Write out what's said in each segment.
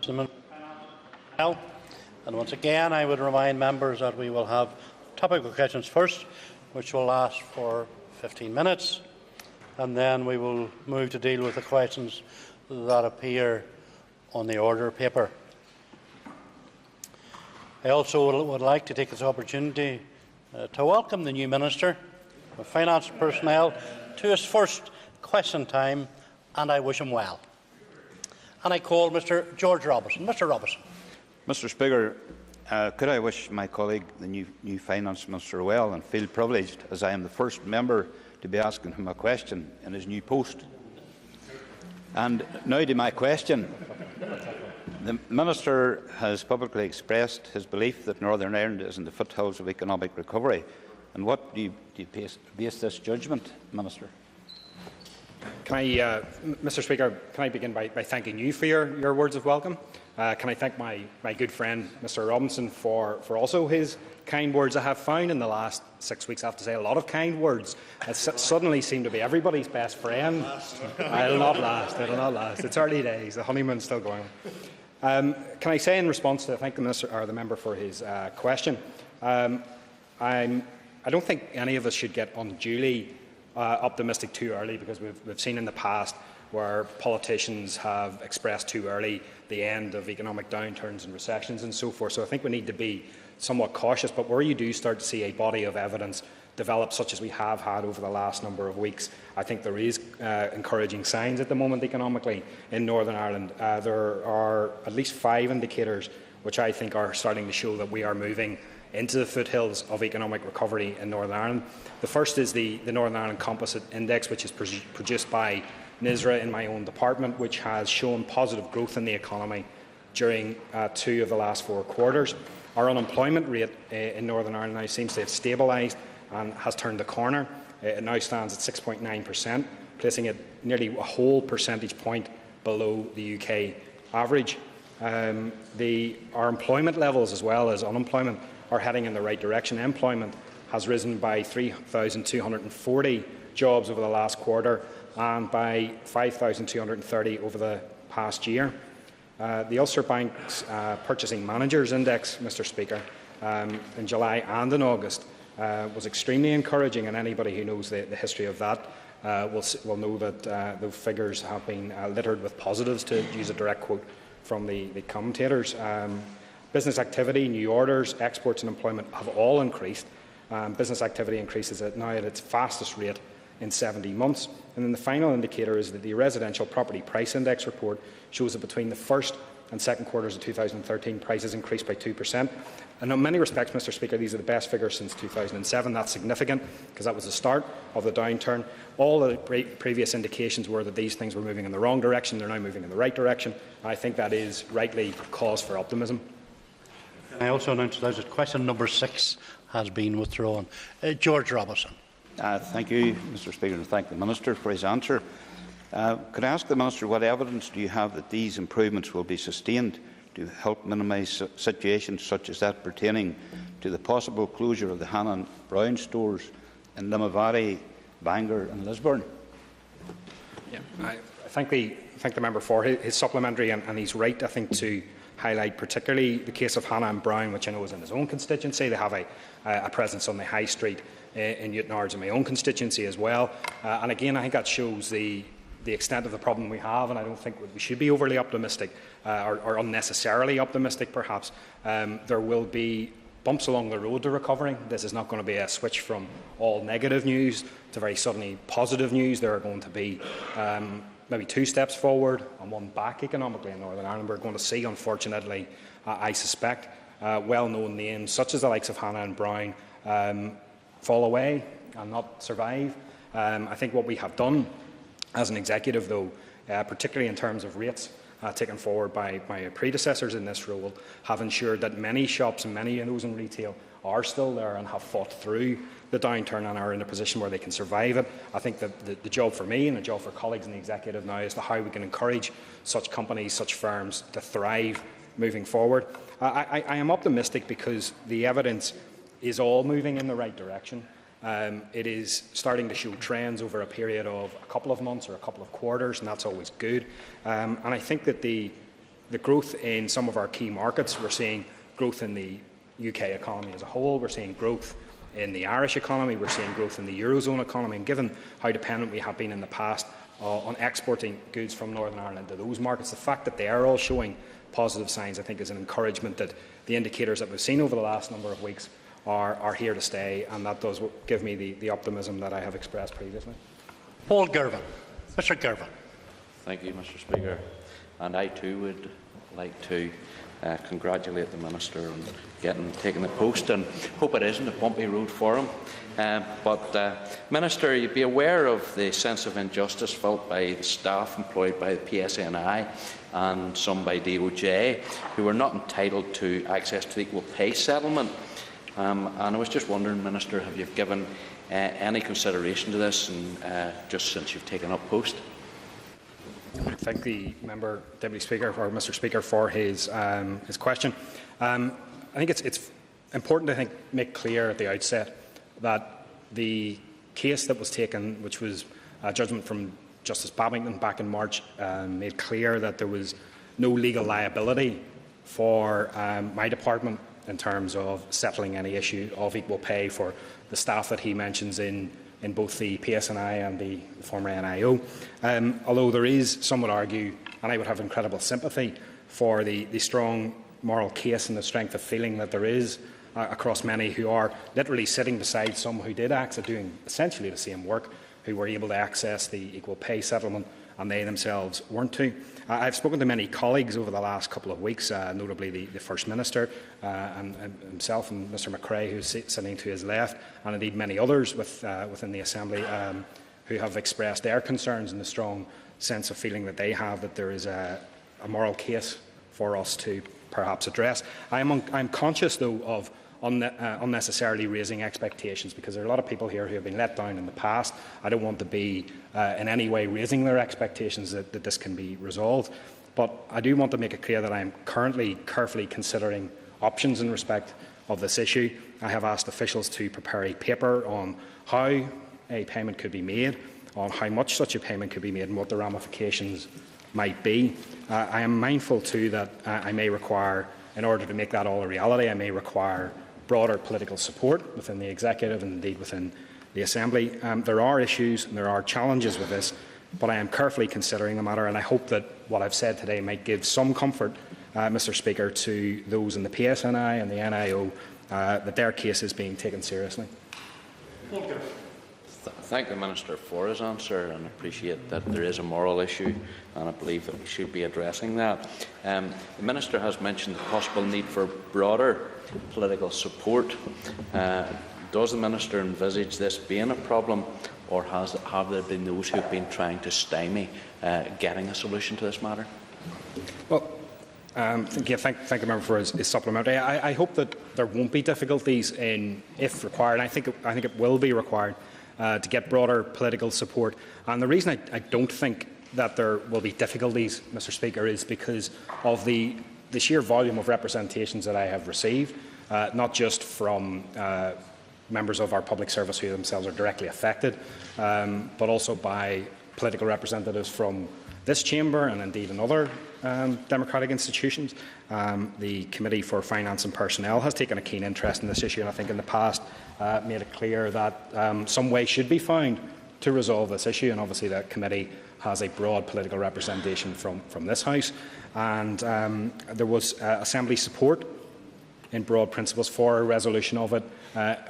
And once again, I would remind members that we will have topical questions first, which will last for 15 minutes, and then we will move to deal with the questions that appear on the order paper. I also would like to take this opportunity to welcome the new Minister of Finance and Personnel to his first question time, and I wish him well. And I call Mr. George Robinson. Mr. Robinson. Mr. Speaker, could I wish my colleague, the new Finance Minister, well, and feel privileged as I am the first member to be asking him a question in his new post. And now to my question. The Minister has publicly expressed his belief that Northern Ireland is in the foothills of economic recovery. And what do you base this judgment, Minister? Mr. Speaker, can I begin by thanking you for your words of welcome? Can I thank my good friend Mr. Robinson for also his kind words? I have found in the last 6 weeks, I have to say, a lot of kind words that suddenly seem to be everybody's best friend. It'll not last. It'll not last. It's early days. The honeymoon's still going. Can I say in response to thank the Minister or the member for his question? I don't think any of us should get unduly optimistic too early, because we've seen in the past where politicians have expressed too early the end of economic downturns and recessions and so forth. So I think we need to be somewhat cautious. But where you do start to see a body of evidence develop, such as we have had over the last number of weeks, I think there is encouraging signs at the moment economically in Northern Ireland. There are at least 5 indicators which I think are starting to show that we are moving into the foothills of economic recovery in Northern Ireland. The first is the Northern Ireland Composite Index, which is produced by NISRA in my own department, which has shown positive growth in the economy during 2 of the last 4 quarters. Our unemployment rate in Northern Ireland now seems to have stabilised and has turned the corner. It now stands at 6.9%, placing it nearly a whole percentage point below the UK average. Our employment levels, as well as unemployment, are heading in the right direction. Employment has risen by 3,240 jobs over the last quarter and by 5,230 over the past year. The Ulster Bank's Purchasing Managers Index, Mr. Speaker, in July and in August was extremely encouraging, and anybody who knows the history of that will know that those figures have been littered with positives, to use a direct quote from the commentators. Business activity, new orders, exports and employment have all increased. Business activity increases now at its fastest rate in 70 months. And then the final indicator is that the Residential Property Price Index report shows that between the first and second quarters of 2013, prices increased by 2%. And in many respects, Mr. Speaker, these are the best figures since 2007. That's significant, because that was the start of the downturn. All the previous indications were that these things were moving in the wrong direction. They're now moving in the right direction. I think that is rightly cause for optimism. I also announce that question number 6 has been withdrawn. George Robinson. Thank you, Mr. Speaker, and thank the Minister for his answer. Could I ask the Minister, what evidence do you have that these improvements will be sustained to help minimise situations such as that pertaining to the possible closure of the Hanna Browne stores in Limavady, Bangor and Lisburn? Yeah, I thank the member for his supplementary, and he's right, I think, to highlight particularly the case of Hanna Browne, which I know is in his own constituency. They have a presence on the High Street in Newtownards in my own constituency as well. And again, I think that shows the extent of the problem we have, and I don't think we should be overly optimistic or unnecessarily optimistic, perhaps. There will be bumps along the road to recovering. This is not going to be a switch from all negative news to very suddenly positive news. There are going to be maybe 2 steps forward and 1 back economically in Northern Ireland. We're going to see, unfortunately, I suspect, well-known names such as the likes of Hanna and Browne fall away and not survive. I think what we have done as an executive, though, particularly in terms of rates taken forward by my predecessors in this role, have ensured that many shops and many of those in retail are still there and have fought through the downturn and are in a position where they can survive it. I think that the job for me and the job for colleagues in the executive now is to how we can encourage such companies, such firms to thrive moving forward. I am optimistic because the evidence is all moving in the right direction. It is starting to show trends over a period of a couple of months or a couple of quarters, and that's always good. And I think that the the growth in some of our key markets. We're seeing growth in the UK economy as a whole. We're seeing growth in the Irish economy. We're seeing growth in the Eurozone economy. And given how dependent we have been in the past on exporting goods from Northern Ireland to those markets, the fact that they are all showing positive signs, I think, is an encouragement that the indicators that we've seen over the last number of weeks are here to stay, and that does give me the optimism that I have expressed previously. Paul Girvan. Mr. Girvan. Thank you, Mr. Speaker. And I too would like to congratulate the Minister on taking the post, and hope it isn't a bumpy road for him. Minister, you'd be aware of the sense of injustice felt by the staff employed by the PSNI and some by DOJ, who are not entitled to access to the equal pay settlement. And I was just wondering, Minister, have you given any consideration to this, and just since you've taken up post? I thank the member, Deputy Speaker, or Mr. Speaker, for his question. I think it's important to make clear at the outset that the case that was taken, which was a judgment from Justice Babington back in March, made clear that there was no legal liability for my department in terms of settling any issue of equal pay for the staff that he mentions in both the PSNI and the former NIO. Although there is, some would argue, and I would have incredible sympathy for the strong moral case and the strength of feeling that there is across many who are literally sitting beside some who did access doing essentially the same work, who were able to access the equal pay settlement, and they themselves weren't to. I've spoken to many colleagues over the last couple of weeks, notably the First Minister and himself and Mr McRae, who's sitting to his left, and indeed many others within the Assembly who have expressed their concerns and the strong sense of feeling that they have that there is a moral case for us to perhaps address. I'm conscious, though, of unnecessarily raising expectations, because there are a lot of people here who have been let down in the past. I don't want to be in any way raising their expectations that this can be resolved. But I do want to make it clear that I am currently carefully considering options in respect of this issue. I have asked officials to prepare a paper on how a payment could be made, on how much such a payment could be made, and what the ramifications might be. I am mindful too that I may require, in order to make that all a reality, I may require broader political support within the Executive and indeed within the Assembly. There are issues and there are challenges with this, but I am carefully considering the matter, and I hope that what I've said today might give some comfort, Mr Speaker, to those in the PSNI and the NIO that their case is being taken seriously. Thank the Minister for his answer, and appreciate that there is a moral issue, and I believe that we should be addressing that. The Minister has mentioned the possible need for broader political support. Does the Minister envisage this being a problem, or have there been those who have been trying to stymie getting a solution to this matter? Well, thank the member for his supplementary. I hope that there won't be difficulties if required. I think it will be required to get broader political support. And the reason I don't think that there will be difficulties, Mr Speaker, is because of the sheer volume of representations that I have received, not just from members of our public service who themselves are directly affected, but also by political representatives from this chamber and indeed in other democratic institutions. The Committee for Finance and Personnel has taken a keen interest in this issue, and I think in the past made it clear that some way should be found to resolve this issue, and obviously that committee has a broad political representation from this House, and there was Assembly support in broad principles for a resolution of it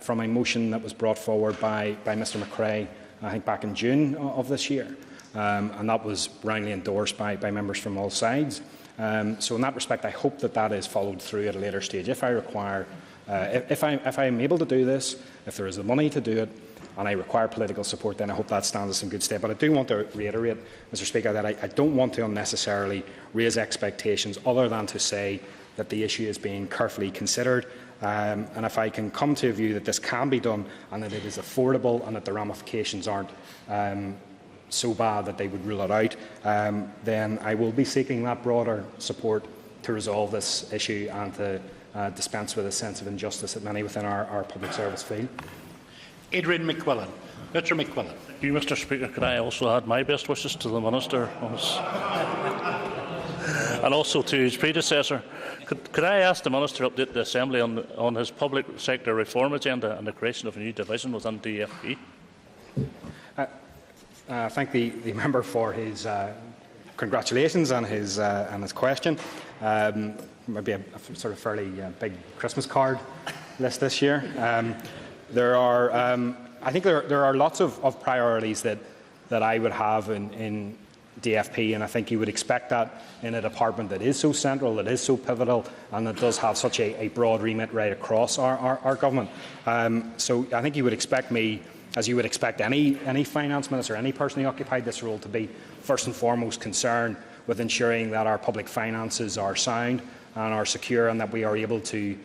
from a motion that was brought forward by Mr McRae, I think back in June of this year, and that was roundly endorsed by members from all sides. So in that respect, I hope that is followed through at a later stage. If I require, if I am able to do this, if there is the money to do it, and I require political support, then I hope that stands us in good stead. But I do want to reiterate, Mr Speaker, that I don't want to unnecessarily raise expectations other than to say that the issue is being carefully considered. And if I can come to a view that this can be done and that it is affordable and that the ramifications aren't so bad that they would rule it out, then I will be seeking that broader support to resolve this issue and to dispense with a sense of injustice that many within our public service feel. Adrian McQuillan. Mr McQuillan. Thank you, Mr Speaker. Can I also add my best wishes to the Minister? and also to his predecessor. Could I ask the Minister to update the Assembly on his public sector reform agenda and the creation of a new division within DFP? Thank the member for his congratulations and his question. Maybe a sort of fairly big Christmas card list this year. I think there are lots of priorities that I would have in DFP, and I think you would expect that in a department that is so central, that is so pivotal, and that does have such a broad remit right across our government. So I think you would expect me, as you would expect any finance minister, any person who occupied this role, to be first and foremost concerned with ensuring that our public finances are sound and are secure, and that we are able to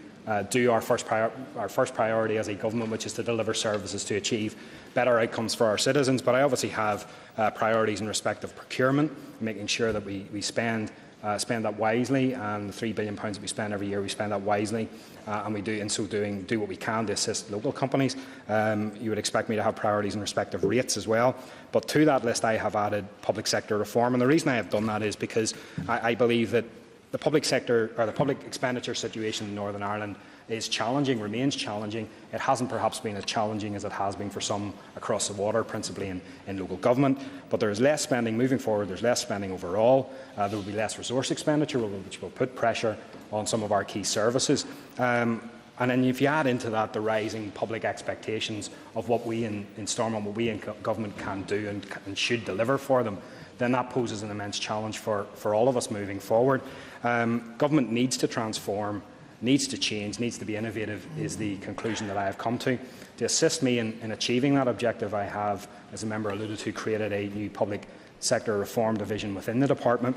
do our first priority as a government, which is to deliver services to achieve better outcomes for our citizens. But I obviously have priorities in respect of procurement, making sure that we spend that wisely, and the £3 billion that we spend every year, we spend that wisely, and we do, in so doing, do what we can to assist local companies. You would expect me to have priorities in respect of rates as well. But to that list, I have added public sector reform, and the reason I have done that is because I believe that the public sector, or the public expenditure situation in Northern Ireland, is challenging, remains challenging. It hasn't perhaps been as challenging as it has been for some across the water, principally in local government. But there is less spending moving forward. There's less spending overall. There will be less resource expenditure, which will put pressure on some of our key services. And then if you add into that the rising public expectations of what we in Stormont, what we in government can do and should deliver for them, then that poses an immense challenge for all of us moving forward. Government needs to transform, needs to change, needs to be innovative, is the conclusion that I have come to. To assist me in achieving that objective, I have, as a member alluded to, created a new public sector reform division within the department.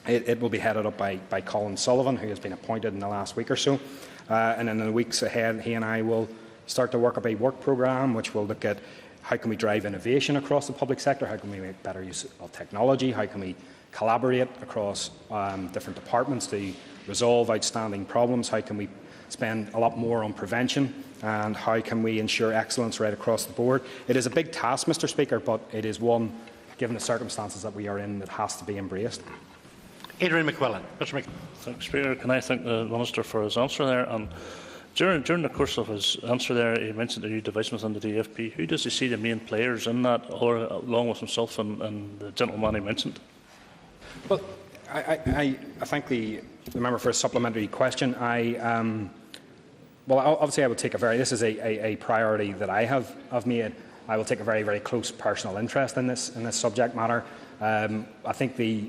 It will be headed up by Colin Sullivan, who has been appointed in the last week or so. And in the weeks ahead, he and I will start to work up a work programme which will look at how can we drive innovation across the public sector, how can we make better use of technology, how can we collaborate across different departments to resolve outstanding problems, how can we spend a lot more on prevention, and how can we ensure excellence right across the board. It is a big task, Mr Speaker, but it is one, given the circumstances that we are in, that has to be embraced. Adrian McQuillan. Mr. McQuillan. Thanks, Speaker. Can I thank the Minister for his answer there? And during the course of his answer there, he mentioned the new division within the DFP. Who does he see the main players in that, or along with himself and the gentleman he mentioned? Well, I thank the member for a supplementary question. Well, obviously, I would take this is a priority that I have made. I will take a very, very close personal interest in this subject matter. I think the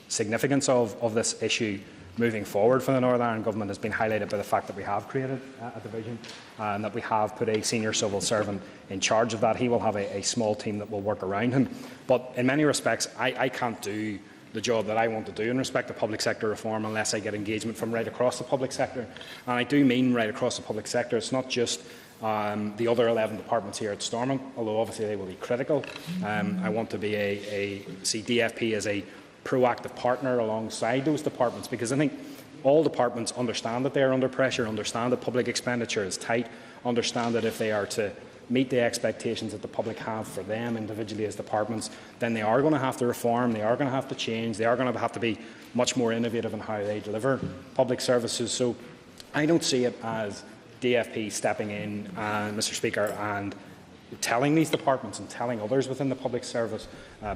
significance of this issue moving forward for the Northern Ireland Government has been highlighted by the fact that we have created a division and that we have put a senior civil servant in charge of that. He will have a small team that will work around him. But in many respects, I can't do the job that I want to do in respect of public sector reform unless I get engagement from right across the public sector. And I do mean right across the public sector. It's not just the other 11 departments here at Stormont, although obviously they will be critical. I want to be see DFP as a proactive partner alongside those departments, because I think all departments understand that they are under pressure, understand that public expenditure is tight, understand that if they are to meet the expectations that the public have for them individually as departments, then they are going to have to reform, they are going to have to change, they are going to have to be much more innovative in how they deliver public services. So I don't see it as DFP stepping in, Mr Speaker, and telling these departments and telling others within the public service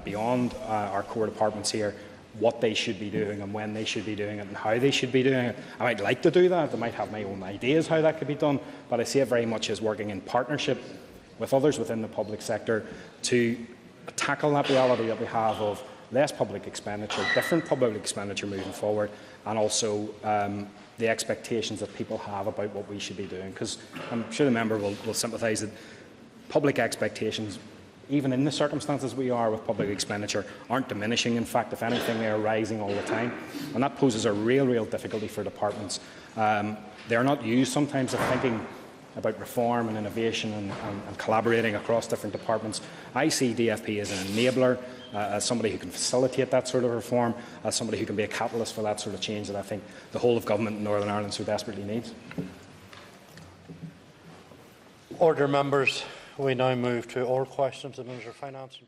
beyond our core departments here what they should be doing and when they should be doing it and how they should be doing it. I might like to do that. I might have my own ideas how that could be done, but I see it very much as working in partnership with others within the public sector to tackle that reality that we have of less public expenditure, different public expenditure moving forward, and also the expectations that people have about what we should be doing. Because I'm sure the member will sympathise that public expectations, even in the circumstances we are with public expenditure, aren't diminishing. In fact, if anything, they are rising all the time. And that poses a real difficulty for departments. They are not used sometimes of thinking about reform and innovation and collaborating across different departments. I see DFP as an enabler, as somebody who can facilitate that sort of reform, as somebody who can be a catalyst for that sort of change that I think the whole of government in Northern Ireland so desperately needs. Order, members. We now move to oral questions to the Minister of Finance and